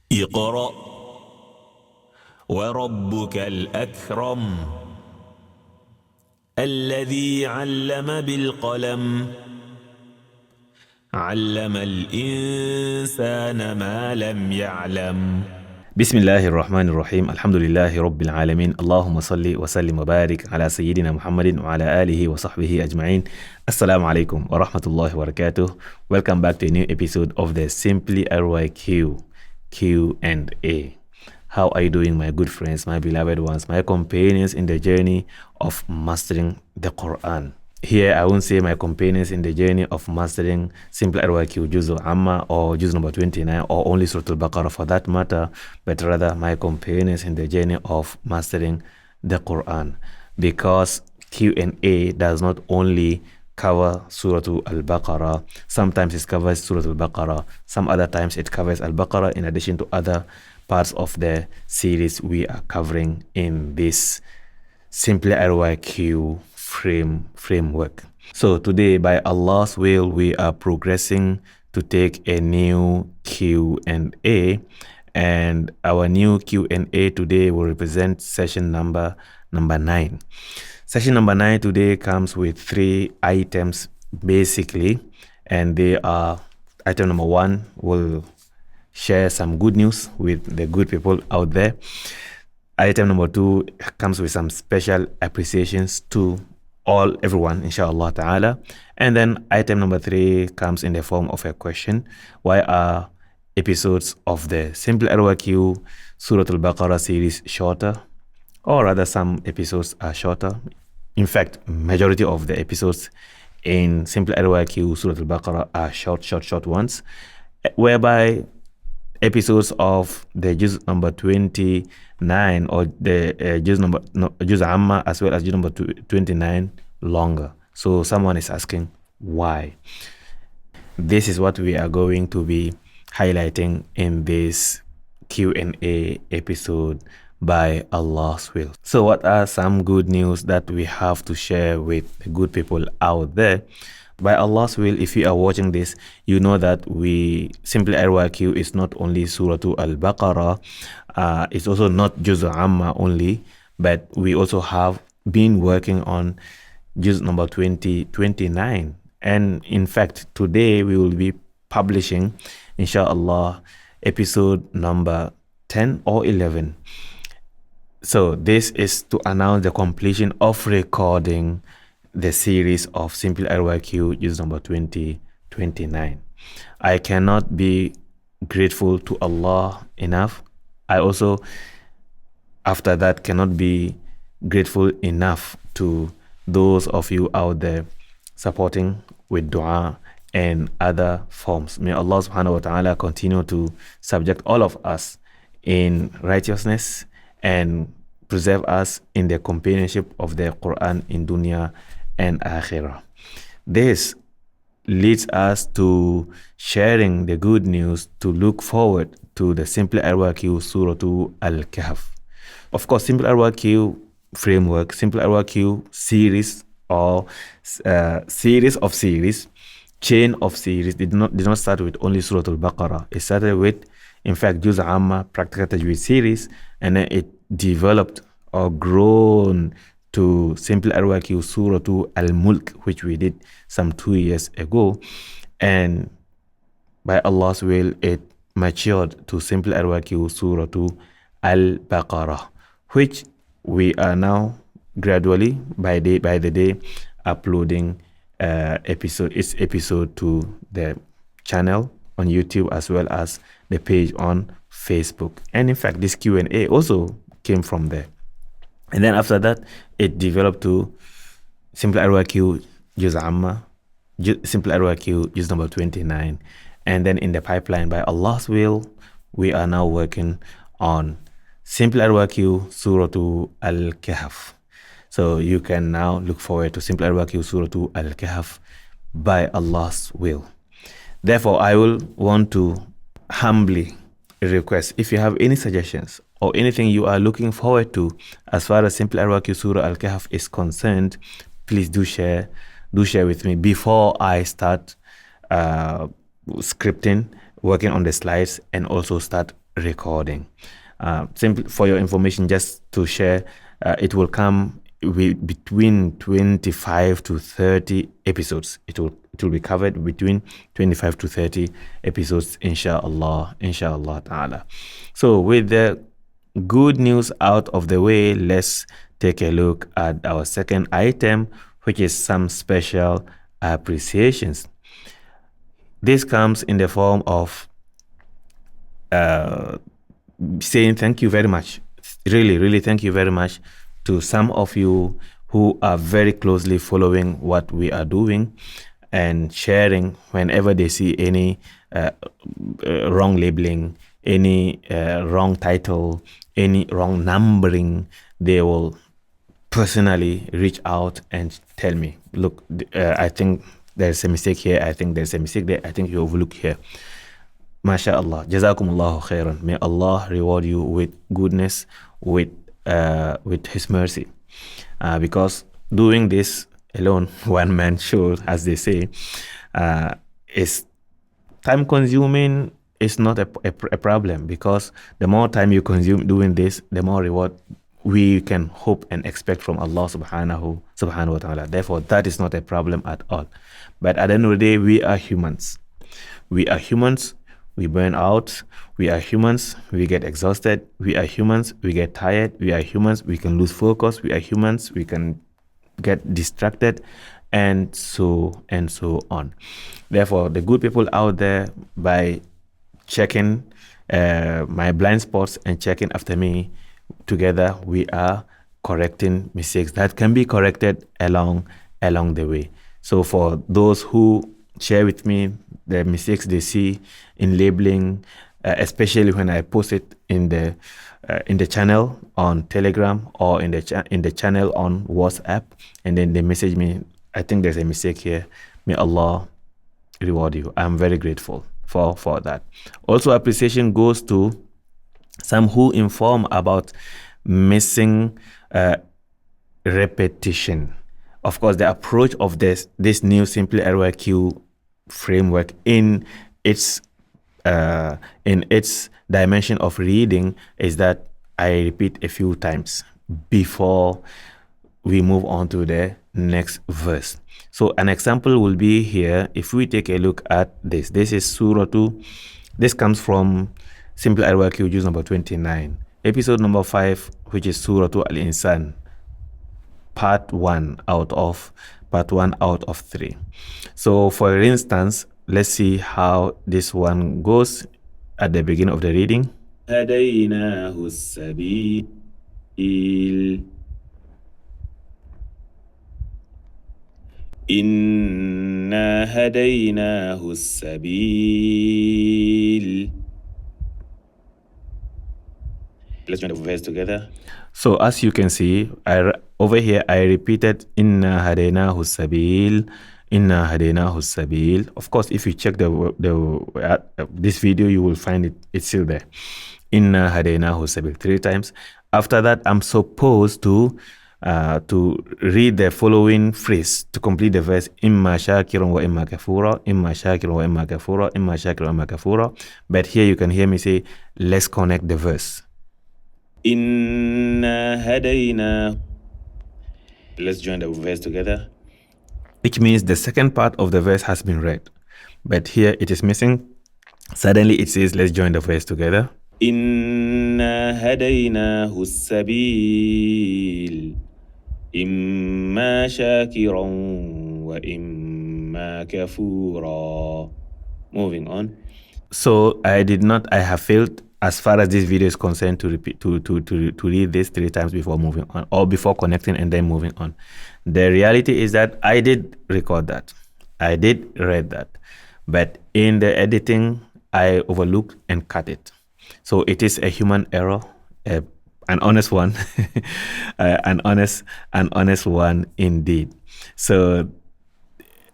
اقرأ وربك الأكرم الذي علم بالقلم علم الإنسان ما لم يعلم. بسم الله الرحمن الرحيم. الحمد لله رب العالمين. اللهم صل وسلم وبارك على سيدنا محمد وعلى آله وصحبه أجمعين. Assalamu alaikum wa rahmatullahi wa barakatuh. Welcome back to a new episode of the SimplyRYQ Q&A. How are you doing, my good friends, my beloved ones, my companions in the journey of mastering the Quran? Here, I won't say my companions in the journey of mastering SimplyRYQ JuzAmma or Juz number 29 or only SurahAlBaqarah for that matter, but rather my companions in the journey of mastering the Quran. Because Q&A does not only cover SurahAlBaqarah, sometimes it covers SurahAlBaqarah, some other times it covers Al-Baqarah in addition to other parts of the series we are covering in this SimplyRYQ framework. So today, by Allah's will, we are progressing to take a new Q&A, and our new Q&A today will represent session number 9. Session number 9 today comes with 3 items basically, and they are: item number 1 will share some good news with the good people out there. Item number 2 comes with some special appreciations to everyone, inshallah ta'ala. And then item number 3 comes in the form of a question: why are episodes of the SimplyRYQ SurahAlBaqarah series shorter? Or rather, some episodes are shorter. In fact, majority of the episodes in SimplyRYQ SurahAlBaqarah are short ones, whereby episodes of the Juz number 29 or the JuzAmma as well as Juz number 29 longer. So someone is asking why. This is what we are going to be highlighting in this Q&A episode by Allah's will. So what are some good news that we have to share with the good people out there? By Allah's will, if you are watching this, you know that SimplyRYQ is not only SurahAlBaqarah, it's also not JuzAmma only, but we also have been working on Juz number 29. And in fact, today we will be publishing, inshallah, episode number 10 or 11. So this is to announce the completion of recording the series of SimplyRYQ Juz number 29. I cannot be grateful to Allah enough. I also, after that, cannot be grateful enough to those of you out there supporting with dua and other forms. May Allah subhanahu wa ta'ala continue to subject all of us in righteousness and preserve us in the companionship of the Quran in dunya and akhirah. This leads us to sharing the good news to look forward to the SimplyRYQ SurahAlKahf. Of course, SimplyRYQ framework, SimplyRYQ series or series of series, chain of series did not start with only SurahAlBaqarah. It started with, in fact, JuzAmma practical Tajwid series, and then it developed or grown to SimplyRYQ SurahAlMulk, which we did some 2 years ago, and by Allah's will, it matured to SimplyRYQ SurahAlBaqarah, which we are now gradually by the day uploading its episode to the channel on YouTube as well as the page on Facebook. And in fact, this Q&A also came from there. And then after that, it developed to SimplyRYQ JuzAmma, SimplyRYQ Juz number 29. And then in the pipeline, by Allah's will, we are now working on SimplyRYQ SurahAlKahf. So you can now look forward to SimplyRYQ SurahAlKahf by Allah's will. Therefore, I will want to humbly request, if you have any suggestions or anything you are looking forward to as far as SimplyRYQ SurahAlKahf is concerned, please do share with me before I start scripting, working on the slides, and also start recording. Simply for your information, just to share, it will come with between 25 to 30 episodes. It will be covered between 25 to 30 episodes, inshallah ta'ala. So with the good news out of the way, let's take a look at our second item, which is some special appreciations. This comes in the form of saying thank you very much. Really thank you very much to some of you who are very closely following what we are doing and sharing whenever they see any wrong labeling, any wrong title, any wrong numbering. They will personally reach out and tell me, look, I think there's a mistake here, I think there's a mistake there, I think you overlook here. MashaAllah, Jazakumullahu khairan. May Allah reward you with goodness, with His mercy. Because doing this alone, one man show, as they say, is time consuming. Is not a problem, because the more time you consume doing this, the more reward we can hope and expect from Allah subhanahu wa ta'ala. Therefore, that is not a problem at all. But at the end of the day, we are humans. We are humans. We burn out. We are humans. We get exhausted. We are humans. We get tired. We are humans. We can lose focus. We are humans. We can get distracted, and so on. Therefore, the good people out there, by checking my blind spots and checking after me, together we are correcting mistakes that can be corrected along the way. So for those who share with me the mistakes they see in labeling, especially when I post it in the channel on Telegram or in the channel on WhatsApp, and then they message me, I think there's a mistake here. May Allah reward you. I'm very grateful for that. Also, appreciation goes to some who inform about missing repetition. Of course, the approach of this new SimplyRYQ framework in its dimension of reading is that I repeat a few times before we move on to the next verse. So an example will be here. If we take a look at this is Surah 2. This comes from SimplyRYQ Juz number 29, episode number 5, which is Surah Al-Insan, part 1 out of 3. So for instance, let's see how this one goes at the beginning of the reading. هديناه السبيل إنا هديناه السبيل. Let's join the verse together. So as you can see, over here I repeated Inna hadaynahu sabil, Inna hadaynahu sabil. Of course, if you check this video, you will find it's still there. Inna hadaynahu sabil 3 times. After that, I'm supposed to read the following phrase to complete the verse. Imma shakiran wa imma kafura, imma shakiran wa imma kafura, imma shakiran wa imma kafura. But here you can hear me say, let's connect the verse. Inna hadayna. Let's join the verse together. Which means the second part of the verse has been read, but here it is missing. Suddenly it says, let's join the verse together. Inna hadaynahu sabil, imma shakiran wa imma kafura. Moving on. So I have failed as far as this video is concerned to read this 3 times before moving on, or before connecting and then moving on. The reality is that I did record that, I did read that, but in the editing I overlooked and cut it. So it is a human error, an honest one, an honest one indeed. So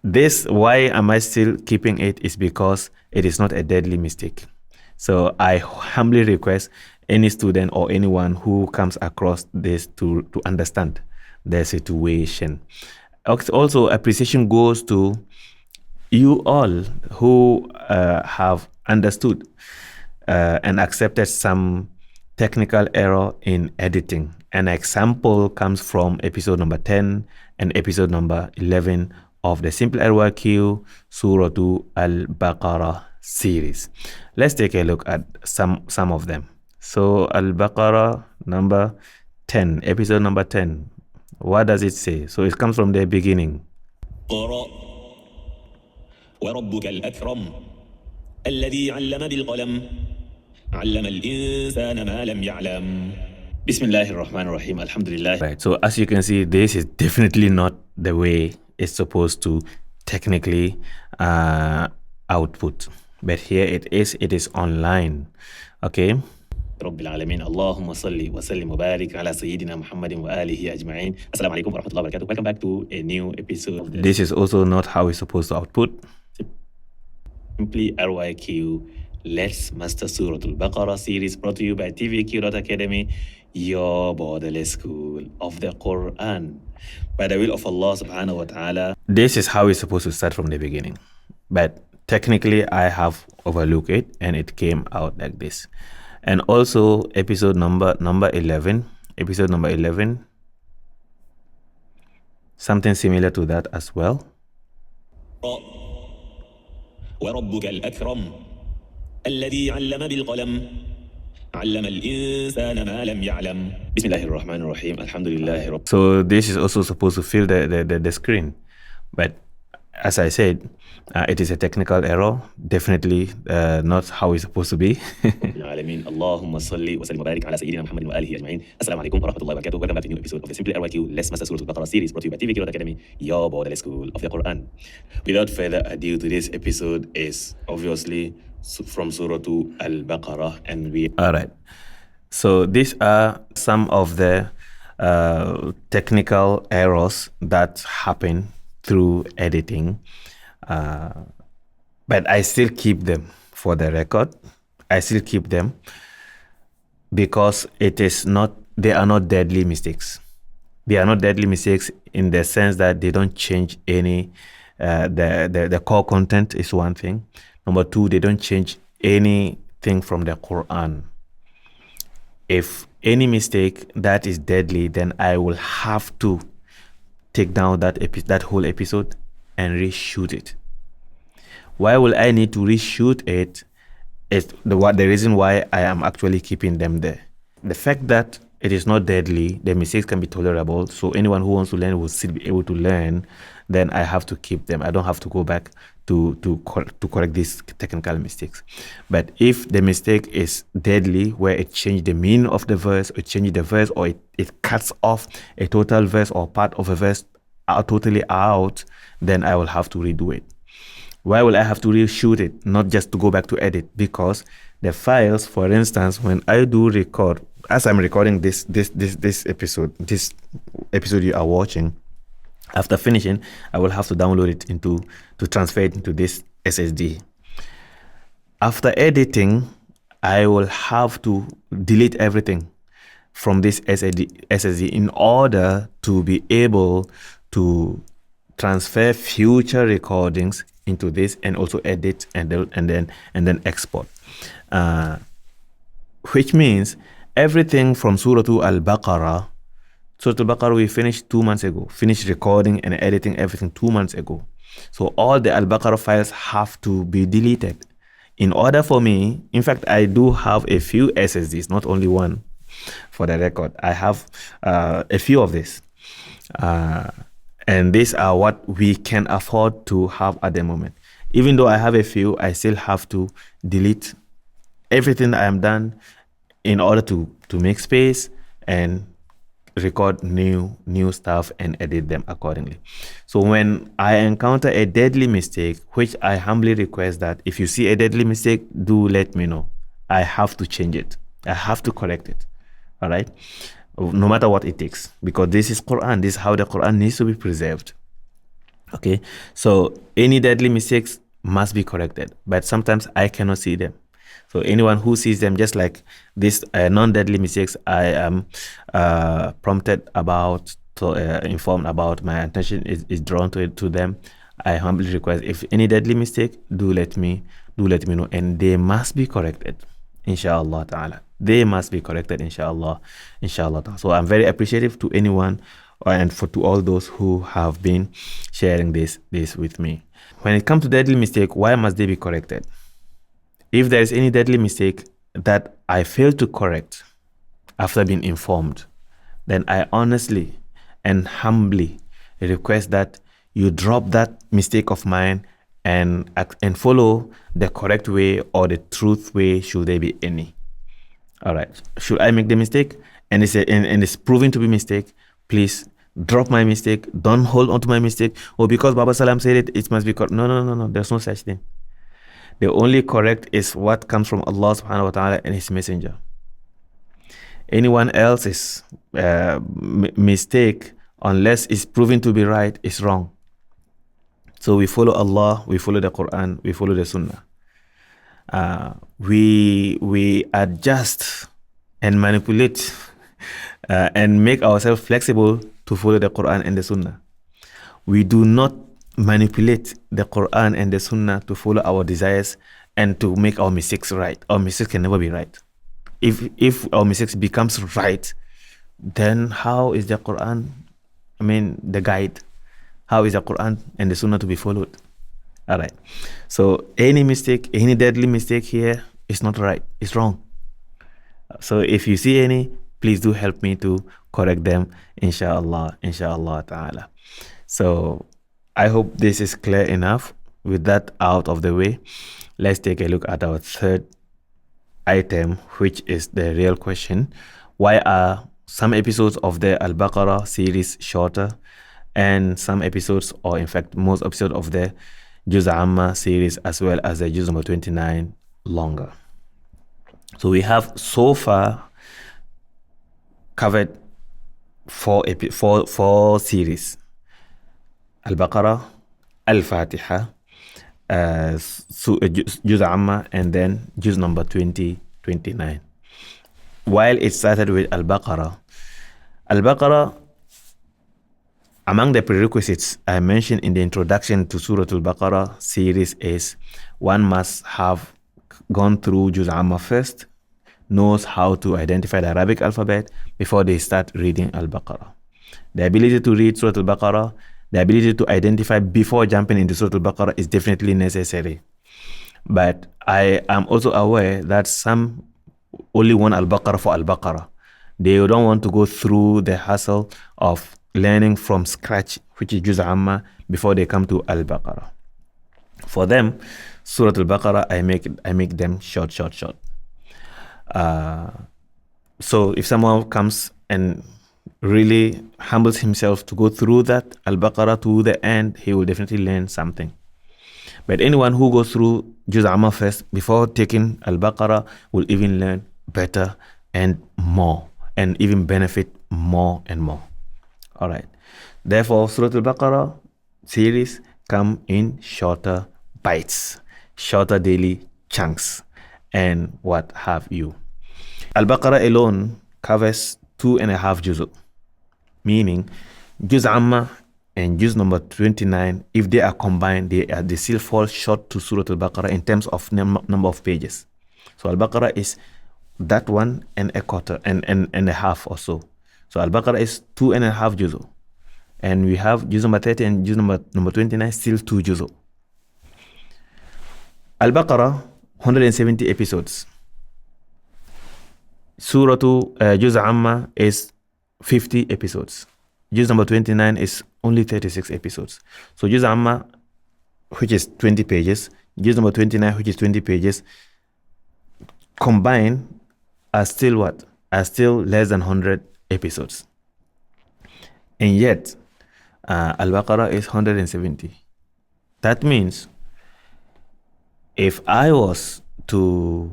this, why am I still keeping it, is because it is not a deadly mistake. So I humbly request any student or anyone who comes across this to understand the situation. Also, appreciation goes to you all who have understood and accepted some technical error in editing. An example comes from episode number 10 and episode number 11 of the SimplyRYQ SurahAlBaqarah series. Let's take a look at some of them. So Al-Baqarah number 10, episode number 10. What does it say? So it comes from the beginning. اقرأ وربك الأكرم الذي علم بالقلم علم الإنسان ما لم يعلم Bismillahirrahmanirrahim. Alhamdulillah. Right. So as you can see, this is definitely not the way it's supposed to technically output. But here it is online. Okay. رب العالمين اللهم صل وسلم وبارك على سيدنا محمد وآله أجمعين. السلام عليكم ورحمة الله وبركاته. Welcome back to a new episode of this is also not how it's supposed to output. SimplyRYQ Let's Master Surah Al-Baqarah series, brought to you by TVQ.Academy, your borderless school of the Quran. By the will of Allah subhanahu wa ta'ala. This is how it's supposed to start from the beginning. But technically I have overlooked it and it came out like this. And also episode number 11, something similar to that as well. وربك الأكرم الذي علم بالقلم علم الإنسان ما لم يعلم Bismillahirrahmanirrahim. Alhamdulillah. So this is also supposed to fill the screen, but as I said, it is a technical error, definitely not how it's supposed to be. اللهم صل وسلم وبارك على سيدنا محمد وآله أجمعين. السلام عليكم ورحمة الله وبركاته. Welcome back to a new episode of the SimplyRYQ Let's Master Surah Al-Baqarah series, brought to you by TVQ.Academy, your borderless school of the Quran. Without further ado, today's episode is obviously from Surah Al-Baqarah, and we. All right. So these are some of the technical errors that happen through editing, but I still keep them for the record. I still keep them because they are not deadly mistakes. They are not deadly mistakes in the sense that they don't change any, the core content is one thing. Number two, they don't change anything from the Quran. If any mistake that is deadly, then I will have to take down that whole episode and reshoot it. Why will I need to reshoot it? Is the reason why I am actually keeping them there. The fact that it is not deadly, the mistakes can be tolerable, so anyone who wants to learn will still be able to learn. Then I have to keep them. I don't have to go back to correct these technical mistakes. But if the mistake is deadly, where it changed the meaning of the verse, or it changes the verse, or it cuts off a total verse or part of a verse totally out, then I will have to redo it. Why will I have to reshoot it? Not just to go back to edit, because the files, for instance, when I do record, as I'm recording this episode you are watching, after finishing, I will have to download it to transfer it into this SSD. After editing, I will have to delete everything from this SSD in order to be able to transfer future recordings into this, and also edit and then export. Which means everything from Surah Al-Baqarah. Surah Al-Baqarah we finished 2 months ago. Finished recording and editing everything 2 months ago. So all the Al-Baqarah files have to be deleted. In order for me, in fact, I do have a few SSDs, not only one, for the record. I have a few of this. And these are what we can afford to have at the moment. Even though I have a few, I still have to delete everything I am done in order to make space and record new stuff and edit them accordingly. So when I encounter a deadly mistake, which I humbly request that if you see a deadly mistake, do let me know. I have to change it. I have to correct it. All right? No matter what it takes, because this is Quran. This is how the Quran needs to be preserved. Okay, so any deadly mistakes must be corrected, but sometimes I cannot see them. So anyone who sees them, just like these non-deadly mistakes, I am prompted about, informed about, my attention is drawn to them. I humbly request, if any deadly mistake, do let me know, and they must be corrected. inshallah ta'ala. They must be corrected, inshallah ta'ala. So I'm very appreciative to anyone and to all those who have been sharing this with me. When it comes to deadly mistake, why must they be corrected? If there is any deadly mistake that I fail to correct after being informed, then I honestly and humbly request that you drop that mistake of mine and follow the correct way or the truth way, should there be any. All right. Should I make the mistake and it's proven to be mistake, please drop my mistake. Don't hold on to my mistake. Or because Baba Salam said it must be correct. No. There's no such thing. The only correct is what comes from Allah subhanahu wa ta'ala and His Messenger. Anyone else's mistake, unless it's proven to be right, is wrong. So we follow Allah, we follow the Quran, we follow the Sunnah. We adjust and manipulate and make ourselves flexible to follow the Quran and the Sunnah. We do not manipulate the Quran and the Sunnah to follow our desires and to make our mistakes right. Our mistakes can never be right. If our mistakes becomes right, then how is the Quran, the guide? How is the Quran and the Sunnah to be followed? All right. So any mistake, any deadly mistake here is not right. It's wrong. So if you see any, please do help me to correct them, inshallah ta'ala. So I hope this is clear enough. With that out of the way, let's take a look at our third item, which is the real question. Why are some episodes of the Al-Baqarah series shorter and some episodes, or in fact most episodes of the JuzAmma series as well as the Juz number 29 longer? So we have so far covered four series: Al-Baqarah, Al-Fatiha, JuzAmma, and then Juz number 29. While it started with Al-Baqarah, among the prerequisites I mentioned in the introduction to Surah Al-Baqarah series is one must have gone through JuzAmma first, knows how to identify the Arabic alphabet before they start reading Al-Baqarah. The ability to read Surah Al-Baqarah, the ability to identify before jumping into Surah Al-Baqarah is definitely necessary. But I am also aware that some only want Al-Baqarah for Al-Baqarah. They don't want to go through the hassle of learning from scratch, which is JuzAmma, before they come to Al-Baqarah. For them, Surah Al-Baqarah, I make them short. So if someone comes and really humbles himself to go through that Al-Baqarah to the end, he will definitely learn something. But anyone who goes through JuzAmma first before taking Al-Baqarah will even learn better and more, and even benefit more and more. All right. Therefore, Surah Al-Baqarah series come in shorter bites, shorter daily chunks, and what have you. Al-Baqarah alone covers 2.5 juz, meaning JuzAmma and Juz number 29, if they are combined, they still fall short to Surah Al-Baqarah in terms of number of pages. So Al-Baqarah is that one and a quarter and a half or so. So Al-Baqarah is 2.5 juz, and we have Juz number 30 and Juz number 29 still 2 juz. Al-Baqarah 170 episodes. Surah JuzAmma is 50 episodes. Juz number 29 is only 36 episodes. So JuzAmma, which is 20 pages, Juz number 29, which is 20 pages, combined are still what? Are still less than 100 episodes. And yet, Al-Baqarah is 170. That means if I was to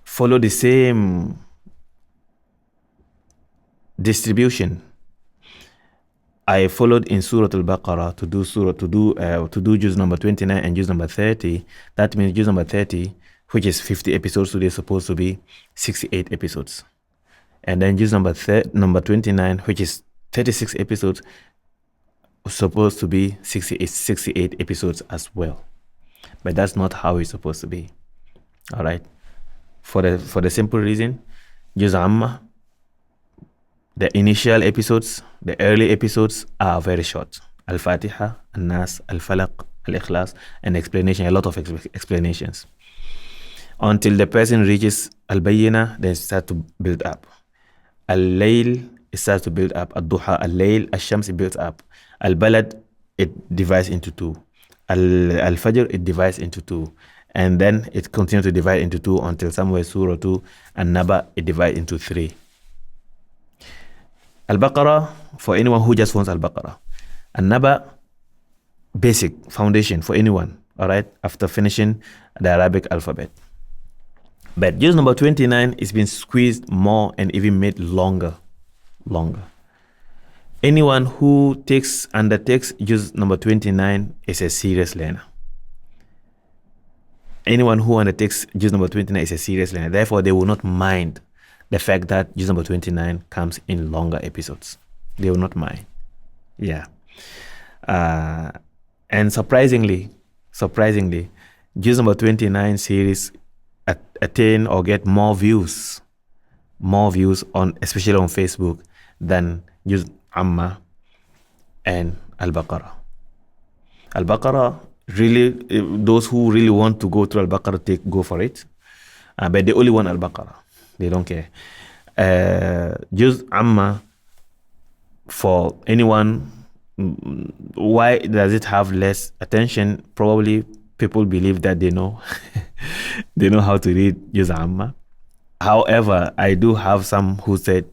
follow the same distribution I followed in Surah Al-Baqarah to do Juz number 29 and Juz number 30, that means Juz number 30, which is 50 episodes, today is supposed to be 68 episodes. And then Juz number 29, which is 36 episodes, supposed to be 68 episodes as well. But that's not how it's supposed to be. All right. for the simple reason, JuzAmma, the initial episodes, the early episodes are very short. Al-Fatiha, Al-Nas, Al-Falaq, Al-Ikhlas, and explanation, a lot of explanations. Until the person reaches Al-Bayyina, then start to build up. Al-Layl, it starts to build up. Al-Duha, Al-Layl, Al-Shams, it builds up. Al-Balad, it divides into two. Al-Fajr, it divides into two. And then it continues to divide into two until somewhere Surah 2, and Naba, it divides into 3. Al-Baqarah, for anyone who just wants Al-Baqarah. And Naba, basic foundation for anyone, all right, after finishing the Arabic alphabet. But juz number 29 is being squeezed more and even made longer. Anyone who undertakes juz number 29 is a serious learner. Anyone who undertakes juz number 29 is a serious learner. Therefore, they will not mind the fact that juz number 29 comes in longer episodes. They will not mind. Yeah. And surprisingly, juz number 29 series attain or get more views on, especially on Facebook, than JuzAmma and Al-Baqarah. Al-Baqarah, really, those who really want to go through Al-Baqarah, go for it. But they only want Al-Baqarah. They don't care. JuzAmma, for anyone, why does it have less attention? Probably people believe that they know they know how to read JuzAmma. However, I do have some who said,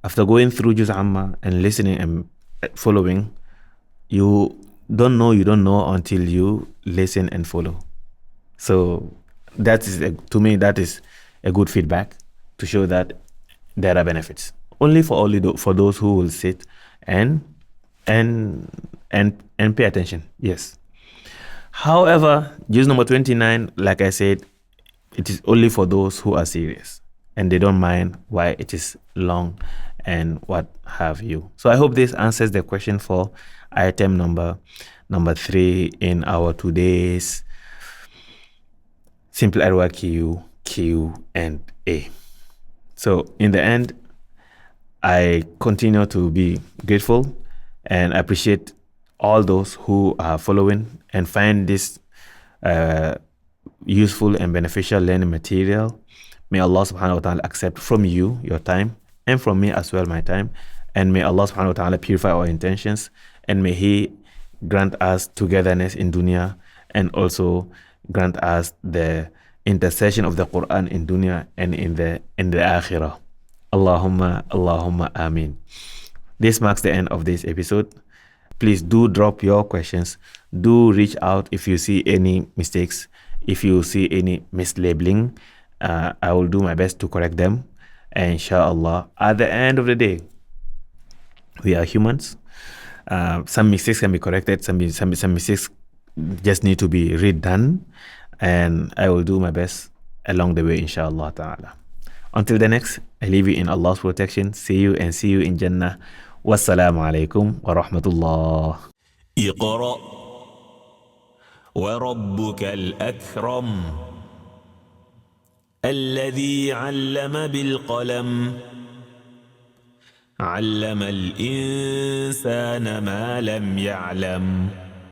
after going through JuzAmma and listening and following, you don't know until you listen and follow. So that is, to me, that is a good feedback to show that there are benefits. Only for those who will sit and pay attention. Yes. However, juz number 29, like I said, it is only for those who are serious and they don't mind why it is long and what have you. So I hope this answers the question for item number 3 in our today's SimplyRYQ Q&A. So in the end, I continue to be grateful and appreciate all those who are following and find this useful and beneficial learning material. May Allah subhanahu wa ta'ala accept from you your time, and from me as well my time, and may Allah subhanahu wa ta'ala purify our intentions, and may He grant us togetherness in dunya, and also grant us the intercession of the Quran in dunya and in the akhirah. Allahumma ameen. This marks the end of this episode. Please do drop your questions. Do reach out if you see any mistakes, if you see any mislabeling. I will do my best to correct them. And inshallah, at the end of the day, we are humans. Some mistakes can be corrected. Some mistakes just need to be redone. And I will do my best along the way, inshallah ta'ala. Until the next, I leave you in Allah's protection. See you in Jannah. Wassalamu alaikum wa rahmatullah. اقرأ وربك الأكرم الذي علم بالقلم علم الإنسان ما لم يعلم